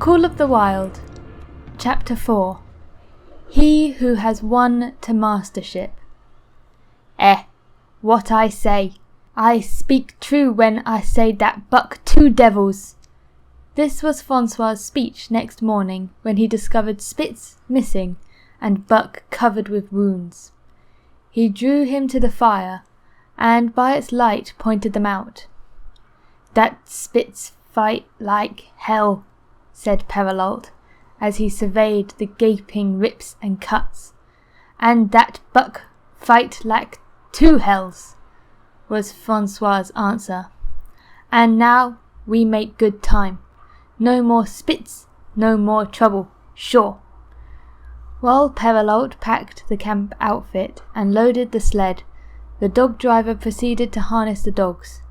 Call of the Wild, Chapter 4. He who has won to mastership. What I say. I speak true when I say that Buck two devils. This was Francois's speech next morning when he discovered Spitz missing and Buck covered with wounds. He drew him to the fire, and by its light pointed them out. That Spitz fight like hell, said Perrault, as he surveyed the gaping rips and cuts. And that Buck fight like two hells, was Francois's answer. And now we make good time. No more Spitz, no more trouble, sure. While Perrault packed the camp outfit and loaded the sled, the dog driver proceeded to harness the dogs.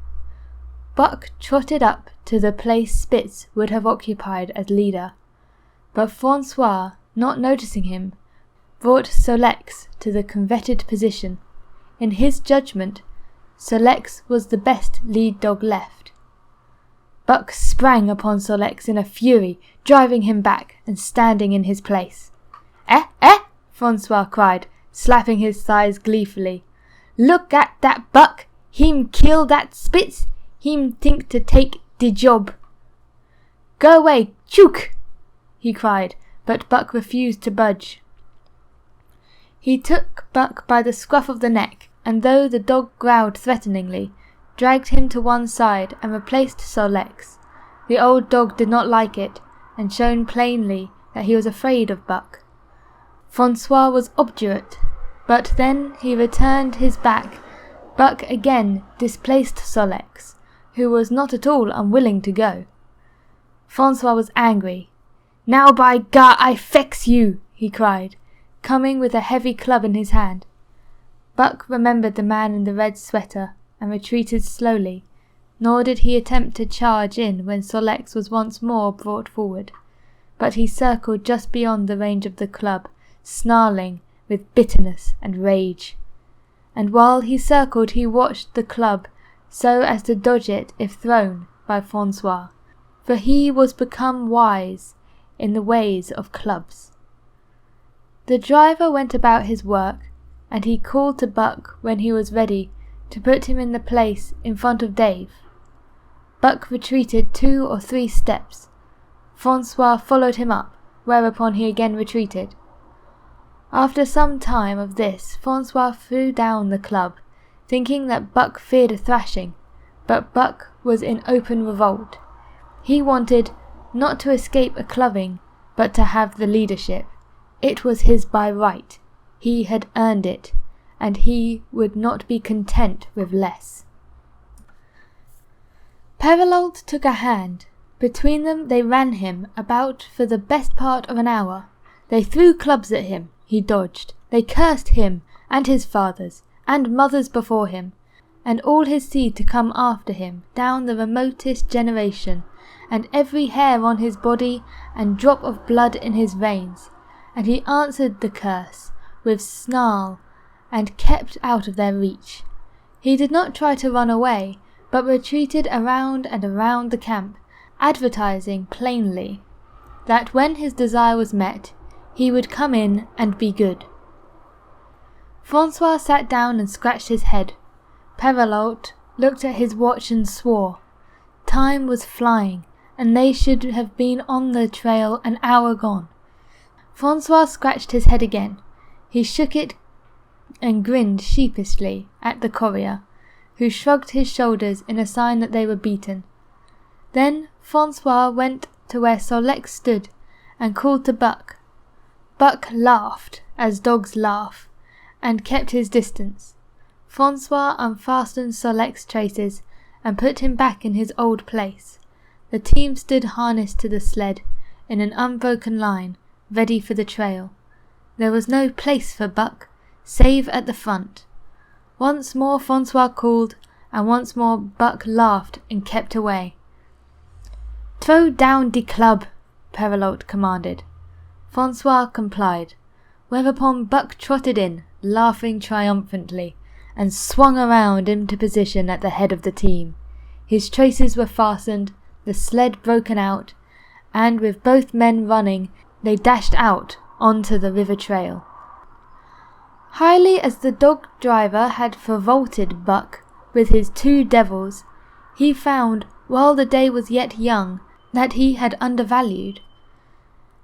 Buck trotted up to the place Spitz would have occupied as leader, but Francois, not noticing him, brought Solex to the coveted position. In his judgment, Solex was the best lead dog left. Buck sprang upon Solex in a fury, driving him back and standing in his place. Francois cried, slapping his thighs gleefully. Look at that Buck! Him kill that Spitz! Him think to take the job! Go away, chook! He cried, but Buck refused to budge. He took Buck by the scruff of the neck, and though the dog growled threateningly, dragged him to one side and replaced Solex. The old dog did not like it, and showed plainly that he was afraid of Buck. Francois was obdurate, but then he returned his back. Buck again displaced Solex, who was not at all unwilling to go. Francois was angry. Now by gar I fex you, he cried, coming with a heavy club in his hand. Buck remembered the man in the red sweater and retreated slowly, nor did he attempt to charge in when Solex was once more brought forward, but he circled just beyond the range of the club, snarling with bitterness and rage. And while he circled he watched the club so as to dodge it if thrown by Francois, for he was become wise in the ways of clubs. The driver went about his work, and he called to Buck when he was ready to put him in the place in front of Dave. Buck retreated 2 or 3 steps. Francois followed him up, whereupon he again retreated. After some time of this, Francois threw down the club, thinking that Buck feared a thrashing, but Buck was in open revolt. He wanted not to escape a clubbing, but to have the leadership. It was his by right. He had earned it, and he would not be content with less. Perrault took a hand. Between them they ran him about for the best part of an hour. They threw clubs at him. He dodged. They cursed him, and his fathers, and mothers before him, and all his seed to come after him, down the remotest generation, and every hair on his body and drop of blood in his veins. And he answered the curse with snarl, and kept out of their reach. He did not try to run away, but retreated around and around the camp, advertising plainly that when his desire was met, he would come in and be good. Francois sat down and scratched his head. Perrault looked at his watch and swore. Time was flying, and they should have been on the trail an hour gone. Francois scratched his head again. He shook it and grinned sheepishly at the courier, who shrugged his shoulders in a sign that they were beaten. Then Francois went to where Solex stood and called to Buck. Buck laughed, as dogs laugh, and kept his distance. Francois unfastened Solex's traces and put him back in his old place. The team stood harnessed to the sled in an unbroken line, ready for the trail. There was no place for Buck, save at the front. Once more Francois called, and once more Buck laughed and kept away. Throw down the club, Perrault commanded. Francois complied, whereupon Buck trotted in, laughing triumphantly, and swung around into position at the head of the team. His traces were fastened, the sled broken out, and with both men running, they dashed out onto the river trail. Highly as the dog driver had revolted Buck with his 2 devils, he found, while the day was yet young, that he had undervalued.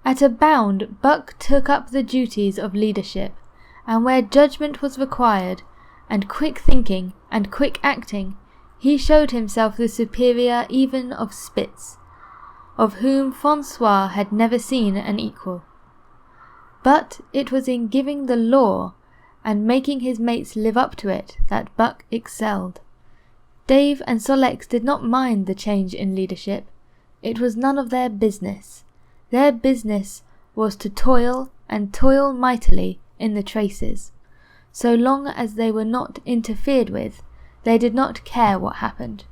At a bound, Buck took up the duties of leadership, and where judgment was required, and quick thinking and quick acting, he showed himself the superior even of Spitz, of whom Francois had never seen an equal. But it was in giving the law and making his mates live up to it that Buck excelled. Dave and Sol-leks did not mind the change in leadership. It was none of their business. Their business was to toil and toil mightily in the traces. So long as they were not interfered with, they did not care what happened.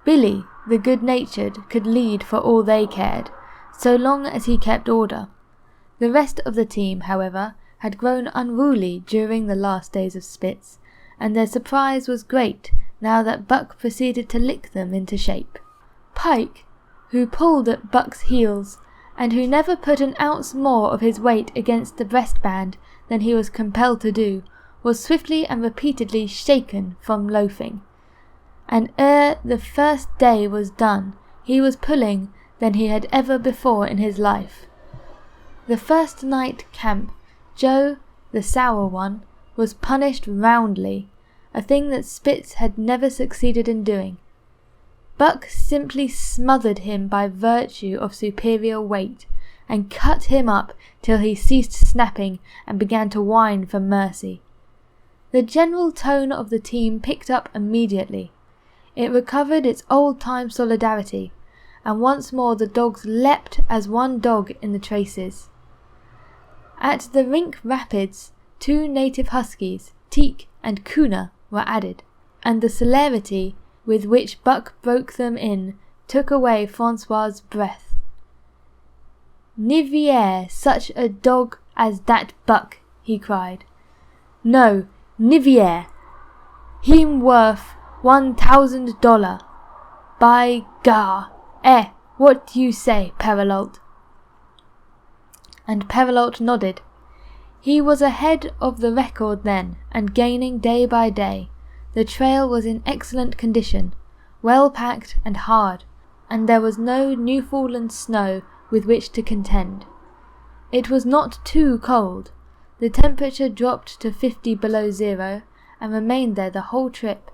Billy, the good-natured, could lead for all they cared, so long as he kept order. The rest of the team, however, had grown unruly during the last days of Spitz, and their surprise was great now that Buck proceeded to lick them into shape. Pike, who pulled at Buck's heels, and who never put an ounce more of his weight against the breastband than he was compelled to do, was swiftly and repeatedly shaken from loafing, and ere the first day was done he was pulling than he had ever before in his life. The first night camp, Joe, the sour one, was punished roundly, a thing that Spitz had never succeeded in doing. Buck simply smothered him by virtue of superior weight, and cut him up till he ceased snapping and began to whine for mercy. The general tone of the team picked up immediately. It recovered its old-time solidarity, and once more the dogs leapt as one dog in the traces. At the Rink Rapids, 2 native huskies, Teak and Kuna, were added, and the celerity with which Buck broke them in took away Francois's breath. "Niviere such a dog as that Buck," he cried. "No, Niviere. Him worth $1,000. By gar! What do you say, Perrault?" And Perrault nodded. He was ahead of the record then, and gaining day by day. The trail was in excellent condition, well packed and hard, and there was no Newfoundland snow with which to contend. It was not too cold. The temperature dropped to 50 below zero, and remained there the whole trip.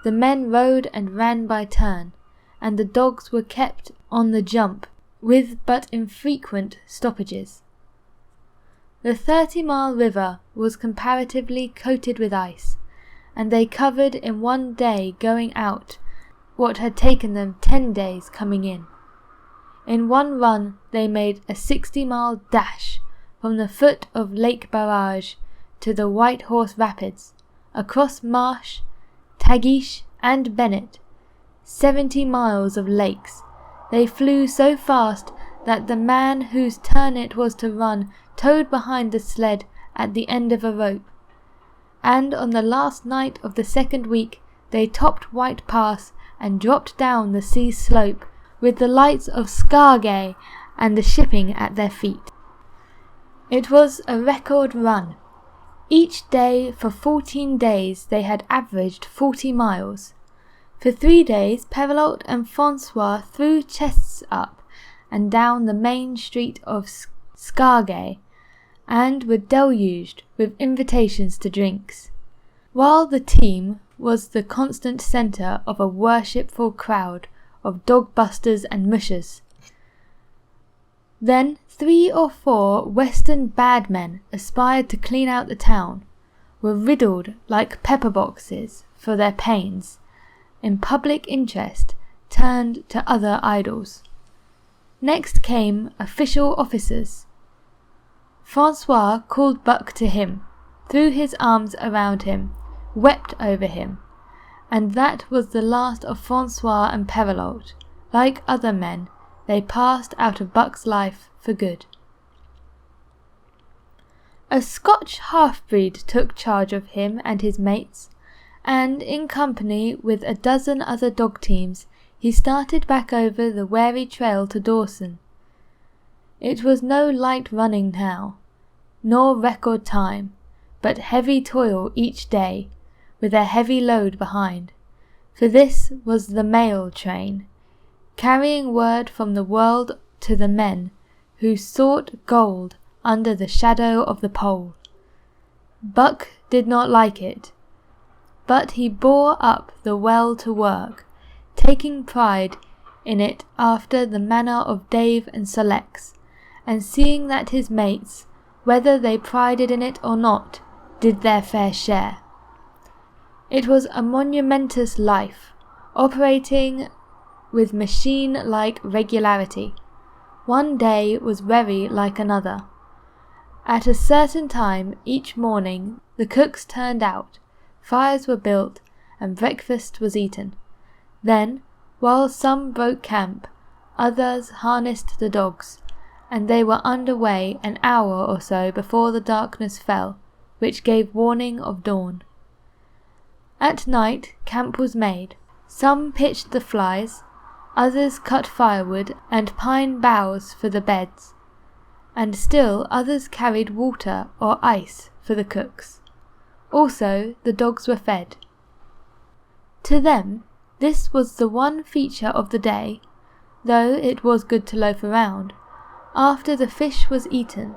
The men rode and ran by turn, and the dogs were kept on the jump, with but infrequent stoppages. The 30-mile river was comparatively coated with ice, and they covered in one day going out what had taken them 10 days coming in. In one run they made a 60-mile dash from the foot of Lake Barrage to the White Horse Rapids, across Marsh, Tagish, and Bennett, 70 miles of lakes. They flew so fast that the man whose turn it was to run towed behind the sled at the end of a rope. And on the last night of the second week they topped White Pass and dropped down the sea slope with the lights of Scargay and the shipping at their feet. It was a record run. Each day for 14 days they had averaged 40 miles. For 3 days Perrault and Francois threw chests up and down the main street of Scargay, and were deluged with invitations to drinks, while the team was the constant centre of a worshipful crowd of dog-busters and mushers. Then 3 or 4 western bad men aspired to clean out the town, were riddled like pepper-boxes for their pains, in public interest turned to other idols. Next came official officers. Francois called Buck to him, threw his arms around him, wept over him, and that was the last of Francois and Perrault. Like other men, they passed out of Buck's life for good. A Scotch half-breed took charge of him and his mates, and in company with a dozen other dog teams, he started back over the weary trail to Dawson. It was no light running now, nor record time, but heavy toil each day, with a heavy load behind, for this was the mail train, carrying word from the world to the men who sought gold under the shadow of the pole. Buck did not like it, but he bore up the well to work, taking pride in it after the manner of Dave and Sol-leks, and seeing that his mates, whether they prided in it or not, did their fair share. It was a monumentous life, operating with machine-like regularity. One day was very like another. At a certain time each morning the cooks turned out, fires were built, and breakfast was eaten. Then, while some broke camp, others harnessed the dogs, and they were under way an hour or so before the darkness fell, which gave warning of dawn. At night camp was made. Some pitched the flies, others cut firewood and pine boughs for the beds, and still others carried water or ice for the cooks. Also the dogs were fed. To them this was the one feature of the day, though it was good to loaf around, after the fish was eaten,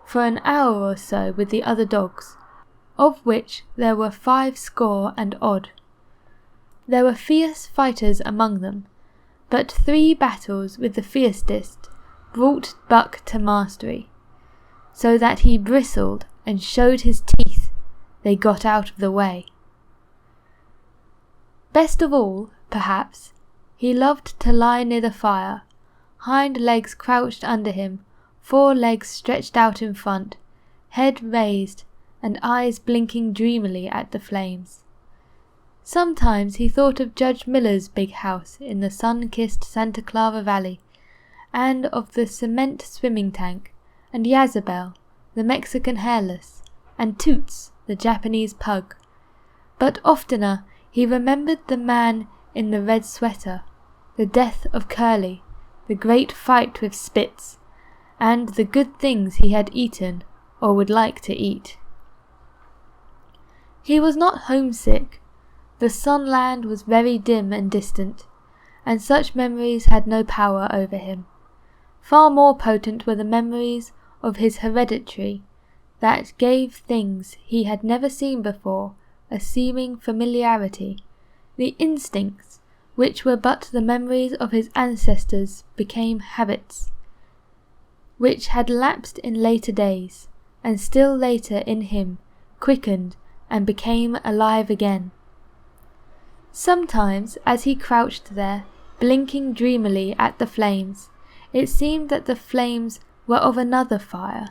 for an hour or so with the other dogs, of which there were 50 and odd. There were fierce fighters among them, but 3 battles with the fiercest brought Buck to mastery, so that he bristled and showed his teeth. They got out of the way. Best of all, perhaps, he loved to lie near the fire, hind legs crouched under him, 4 legs stretched out in front, head raised, and eyes blinking dreamily at the flames. Sometimes he thought of Judge Miller's big house in the sun-kissed Santa Clara Valley, and of the cement swimming tank, and Yazabel, the Mexican hairless, and Toots, the Japanese pug. But oftener he remembered the man in the red sweater, the death of Curly, the great fight with Spitz, and the good things he had eaten or would like to eat. He was not homesick. The sunland was very dim and distant, and such memories had no power over him. Far more potent were the memories of his hereditary, that gave things he had never seen before a seeming familiarity. The instincts, which were but the memories of his ancestors, became habits, which had lapsed in later days, and still later in him, quickened and became alive again. Sometimes, as he crouched there, blinking dreamily at the flames, it seemed that the flames were of another fire,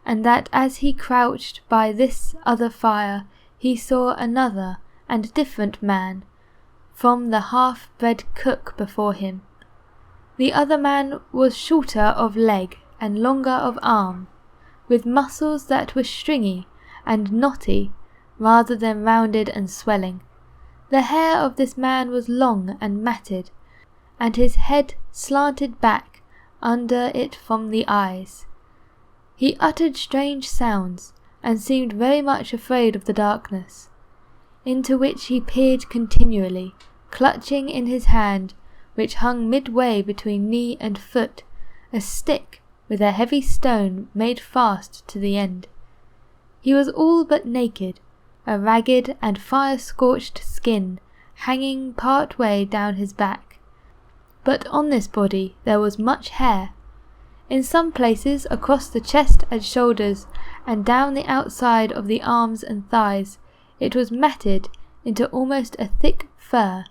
and that as he crouched by this other fire, he saw another and different man from the half-bred cook before him. The other man was shorter of leg and longer of arm, with muscles that were stringy and knotty rather than rounded and swelling. The hair of this man was long and matted, and his head slanted back under it from the eyes. He uttered strange sounds, and seemed very much afraid of the darkness, into which he peered continually, clutching in his hand, which hung midway between knee and foot, a stick with a heavy stone made fast to the end. He was all but naked, a ragged and fire-scorched skin hanging part way down his back. But on this body there was much hair. In some places across the chest and shoulders, and down the outside of the arms and thighs, it was matted into almost a thick fur.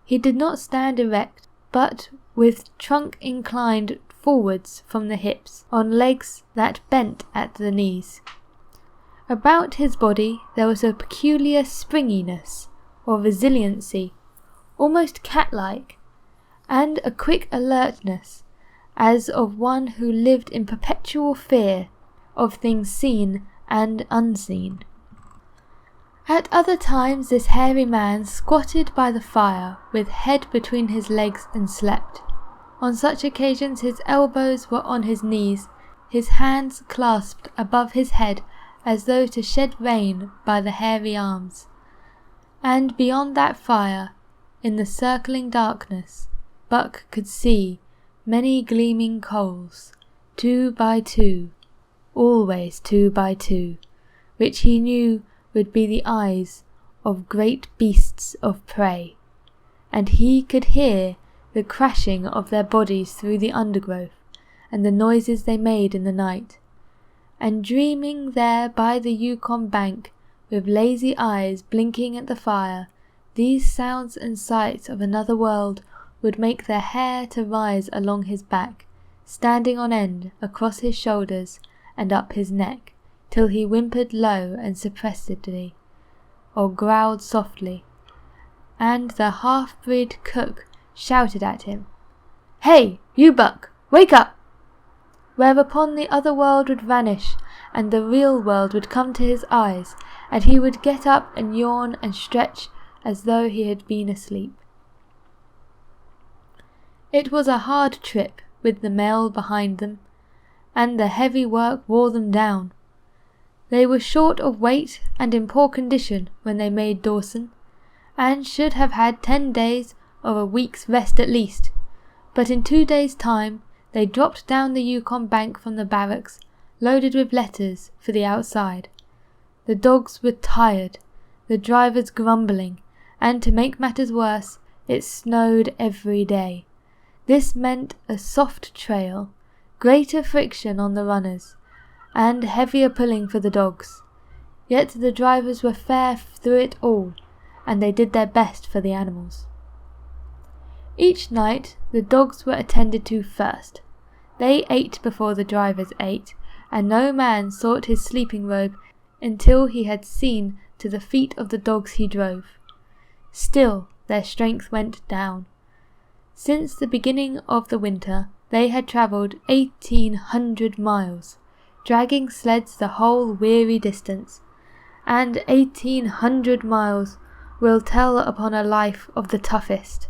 He did not stand erect, but with trunk inclined forwards from the hips, on legs that bent at the knees. About his body there was a peculiar springiness, or resiliency, almost cat-like, and a quick alertness, as of one who lived in perpetual fear of things seen and unseen. At other times this hairy man squatted by the fire with head between his legs and slept. On such occasions his elbows were on his knees, his hands clasped above his head as though to shed rain by the hairy arms. And beyond that fire, in the circling darkness, Buck could see many gleaming coals, 2 by 2, always 2 by 2, which he knew would be the eyes of great beasts of prey, and he could hear the crashing of their bodies through the undergrowth, and the noises they made in the night. And dreaming there by the Yukon bank, with lazy eyes blinking at the fire, these sounds and sights of another world would make their hair to rise along his back, standing on end across his shoulders and up his neck, till he whimpered low and suppressedly, or growled softly, and the half-breed cook shouted at him, "Hey, you Buck, wake up!" Whereupon the other world would vanish, and the real world would come to his eyes, and he would get up and yawn and stretch as though he had been asleep. It was a hard trip, with the mail behind them, and the heavy work wore them down. They were short of weight and in poor condition when they made Dawson, and should have had 10 days or a week's rest at least, but in 2 days' time they dropped down the Yukon bank from the barracks, loaded with letters for the outside. The dogs were tired, the drivers grumbling, and to make matters worse, it snowed every day. This meant a soft trail, greater friction on the runners, and heavier pulling for the dogs. Yet the drivers were fair through it all, and they did their best for the animals. Each night the dogs were attended to first. They ate before the drivers ate, and no man sought his sleeping robe until he had seen to the feet of the dogs he drove. Still their strength went down. Since the beginning of the winter they had travelled 1,800 miles, dragging sleds the whole weary distance, and 1,800 miles will tell upon a life of the toughest.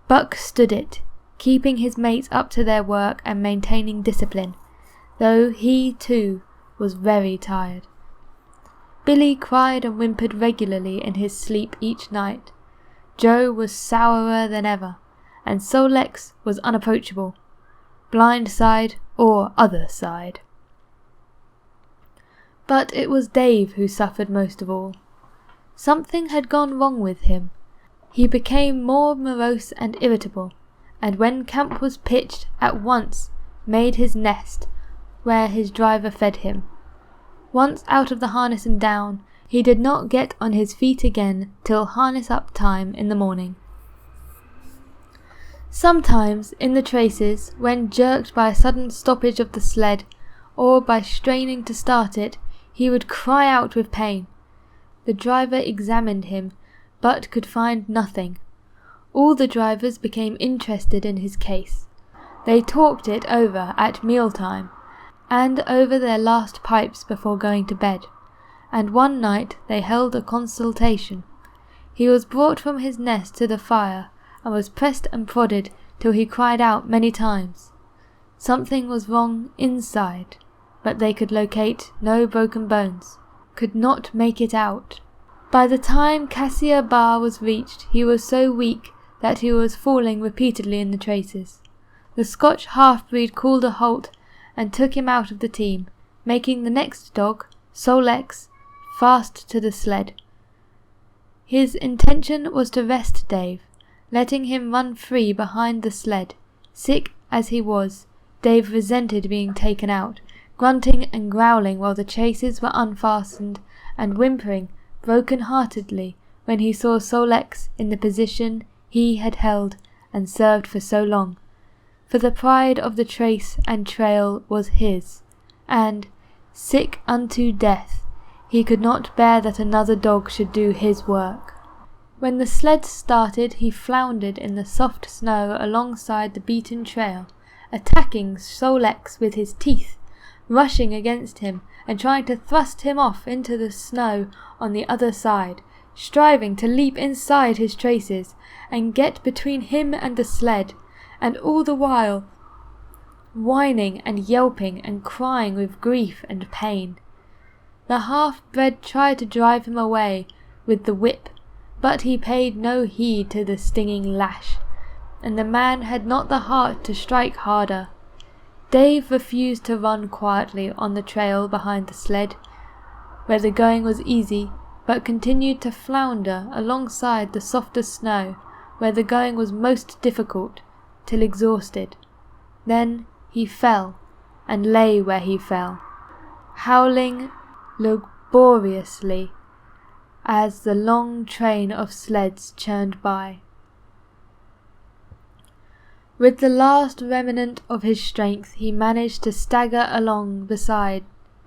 Buck stood it, keeping his mates up to their work and maintaining discipline, though he too was very tired. Billy cried and whimpered regularly in his sleep each night. Joe was sourer than ever, and Sol-leks was unapproachable, blind side or other side. But it was Dave who suffered most of all. Something had gone wrong with him. He became more morose and irritable, and when camp was pitched, at once made his nest where his driver fed him. Once out of the harness and down, he did not get on his feet again till harness up time in the morning. Sometimes in the traces, when jerked by a sudden stoppage of the sled, or by straining to start it, he would cry out with pain. The driver examined him, but could find nothing. All the drivers became interested in his case. They talked it over at mealtime, and over their last pipes before going to bed, and one night they held a consultation. He was brought from his nest to the fire, and was pressed and prodded till he cried out many times. Something was wrong inside, but they could locate no broken bones, could not make it out. By the time Cassia Bar was reached, he was so weak that he was falling repeatedly in the traces. The Scotch half-breed called a halt and took him out of the team, making the next dog, Sol-leks, fast to the sled. His intention was to rest Dave, letting him run free behind the sled. Sick as he was, Dave resented being taken out, grunting and growling while the chases were unfastened, and whimpering broken-heartedly when he saw Sol-leks in the position he had held and served for so long. For the pride of the trace and trail was his, and, sick unto death, he could not bear that another dog should do his work. When the sled started, he floundered in the soft snow alongside the beaten trail, attacking Sol-leks with his teeth, rushing against him and trying to thrust him off into the snow on the other side, striving to leap inside his traces and get between him and the sled, and all the while whining and yelping and crying with grief and pain. The half-bred tried to drive him away with the whip, but he paid no heed to the stinging lash, and the man had not the heart to strike harder. Dave refused to run quietly on the trail behind the sled, where the going was easy, but continued to flounder alongside the softer snow, where the going was most difficult, till exhausted. Then he fell, and lay where he fell, howling laboriously as the long train of sleds churned by. With the last remnant of his strength he managed to stagger along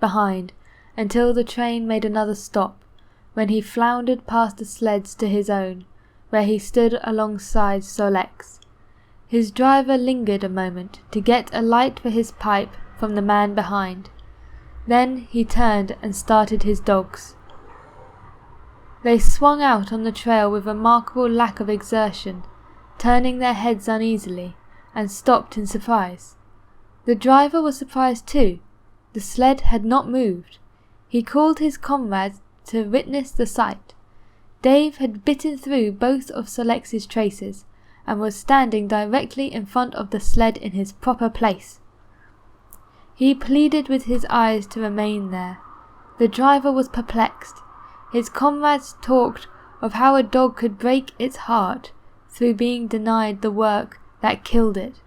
behind until the train made another stop, when he floundered past the sleds to his own, where he stood alongside Sol-leks. His driver lingered a moment to get a light for his pipe from the man behind. Then he turned and started his dogs. They swung out on the trail with remarkable lack of exertion, turning their heads uneasily, and stopped in surprise. The driver was surprised too. The sled had not moved. He called his comrades to witness the sight. Dave had bitten through both of Sol-leks's traces, and was standing directly in front of the sled in his proper place. He pleaded with his eyes to remain there. The driver was perplexed. His comrades talked of how a dog could break its heart through being denied the work that killed it,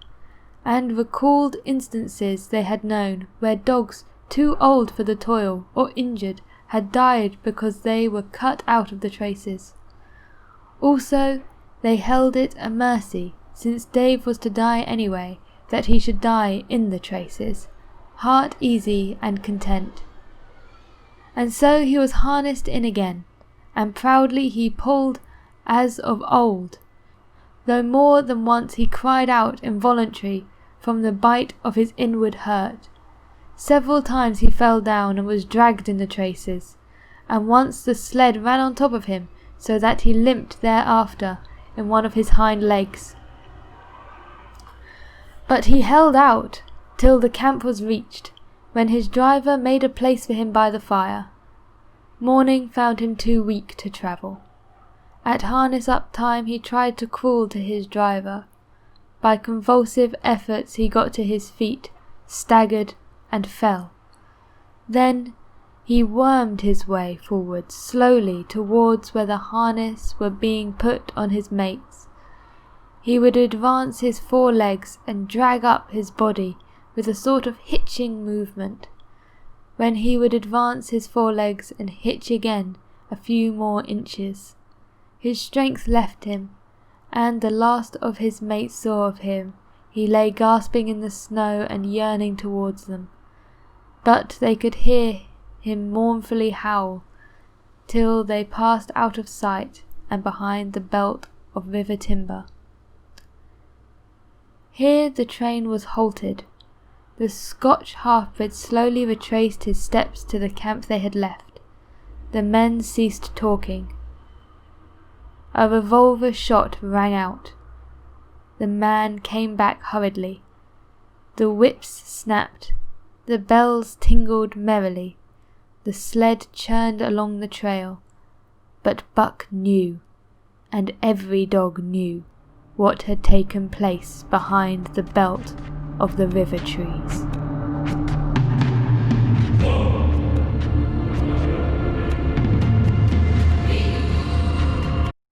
and recalled instances they had known where dogs too old for the toil or injured had died because they were cut out of the traces. Also, they held it a mercy, since Dave was to die anyway, that he should die in the traces, heart easy and content. And so he was harnessed in again, and proudly he pulled as of old, though more than once he cried out involuntarily from the bite of his inward hurt. Several times he fell down and was dragged in the traces, and once the sled ran on top of him so that he limped thereafter in one of his hind legs. But he held out till the camp was reached, when his driver made a place for him by the fire. Morning found him too weak to travel. At harness-up time he tried to crawl to his driver. By convulsive efforts he got to his feet, staggered, and fell. Then he wormed his way forward slowly towards where the harness were being put on his mates. He would advance his forelegs and drag up his body with a sort of hitching movement, when he would advance his forelegs and hitch again a few more inches. His strength left him, and the last of his mates saw of him, he lay gasping in the snow and yearning towards them. But they could hear him mournfully howl, till they passed out of sight and behind the belt of river timber. Here the train was halted. The Scotch half-breed slowly retraced his steps to the camp they had left. The men ceased talking. A revolver shot rang out. The man came back hurriedly. The whips snapped. The bells tingled merrily. The sled churned along the trail. But Buck knew, and every dog knew, what had taken place behind the belt of the river trees.